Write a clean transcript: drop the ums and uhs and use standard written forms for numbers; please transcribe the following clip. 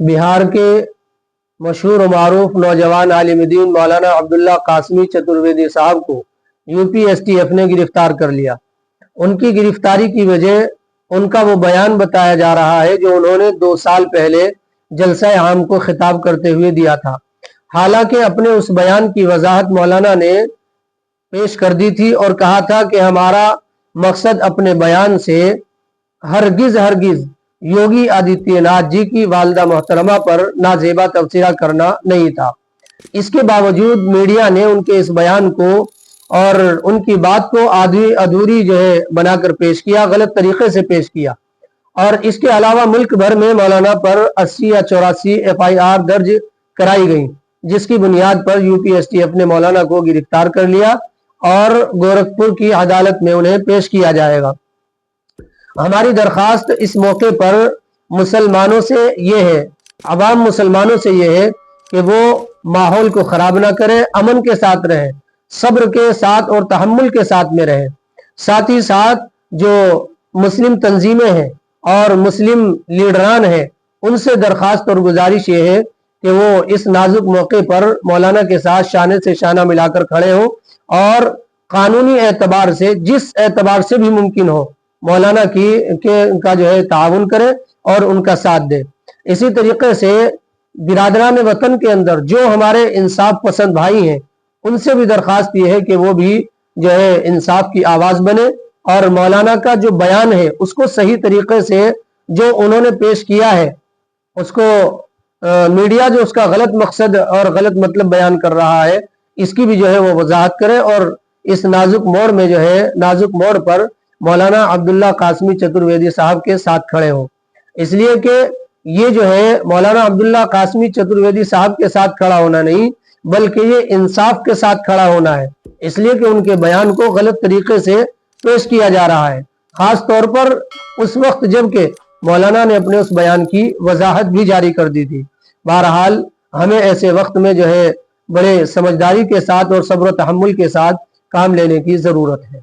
बिहार के मशहूर और मारूफ नौजवान आलिम दीन मौलाना अब्दुल्ला कासमी चतुर्वेदी साहब को यूपीएसटीएफ ने गिरफ्तार कर लिया। उनकी गिरफ्तारी की वजह उनका वो बयान बताया जा रहा है जो उन्होंने 2 साल पहले जलसा आम को खिताब करते हुए दिया था। हालांकि अपने उस बयान की वजाहत मौलाना ने पेश कर दी थी और कहा था कि हमारा मकसद अपने बयान से हरगिज योगी आदित्यनाथ जी की वालिदा मोहतरमा पर नाजेबा तबसरा करना नहीं था। इसके बावजूद मीडिया ने उनके इस बयान को और उनकी बात को आधी अधूरी बनाकर पेश किया, गलत तरीके से पेश किया। और इसके अलावा मुल्क भर में मौलाना पर 80 या 84 FIR दर्ज कराई गई, जिसकी बुनियाद पर यूपीएसटीएफ ने मौलाना को गिरफ्तार कर लिया और गोरखपुर की अदालत में उन्हें पेश किया जाएगा। हमारी दरखास्त इस मौके पर मुसलमानों से ये है, अवाम मुसलमानों से ये है कि वो माहौल को खराब ना करें, अमन के साथ रहें, सब्र के साथ और तहम्मुल के साथ में रहें। साथ ही साथ जो मुस्लिम तंजीमें हैं और मुस्लिम लीडरान हैं, उनसे दरखास्त और गुजारिश ये है कि वो इस नाजुक मौके पर मौलाना के साथ शाने से शाना मिलाकर खड़े हों और कानूनी एतबार से, जिस एतबार से भी मुमकिन हो, मौलाना का ताउन करे और उनका साथ दे। इसी तरीके से बिरादरान वतन के अंदर जो हमारे इंसाफ पसंद भाई हैं, उनसे भी दरखास्त ये है कि वो भी इंसाफ की आवाज बने और मौलाना का जो बयान है उसको सही तरीके से जो उन्होंने पेश किया है उसको मीडिया जो उसका गलत मकसद और गलत मतलब बयान कर रहा है, इसकी भी वो वजाहत करे और इस नाजुक मोड़ में नाजुक मोड़ पर मौलाना अब्दुल्ला कासमी चतुर्वेदी साहब के साथ खड़े हों। इसलिए कि ये मौलाना अब्दुल्ला कासमी चतुर्वेदी साहब के साथ खड़ा होना नहीं, बल्कि ये इंसाफ के साथ खड़ा होना है, इसलिए कि उनके बयान को गलत तरीके से पेश किया जा रहा है, खास तौर पर उस वक्त जबकि मौलाना ने अपने उस बयान की वजाहत भी जारी कर दी थी। बहरहाल हमें ऐसे वक्त में बड़े समझदारी के साथ और सब्र तहम्मुल के साथ काम लेने की जरूरत है।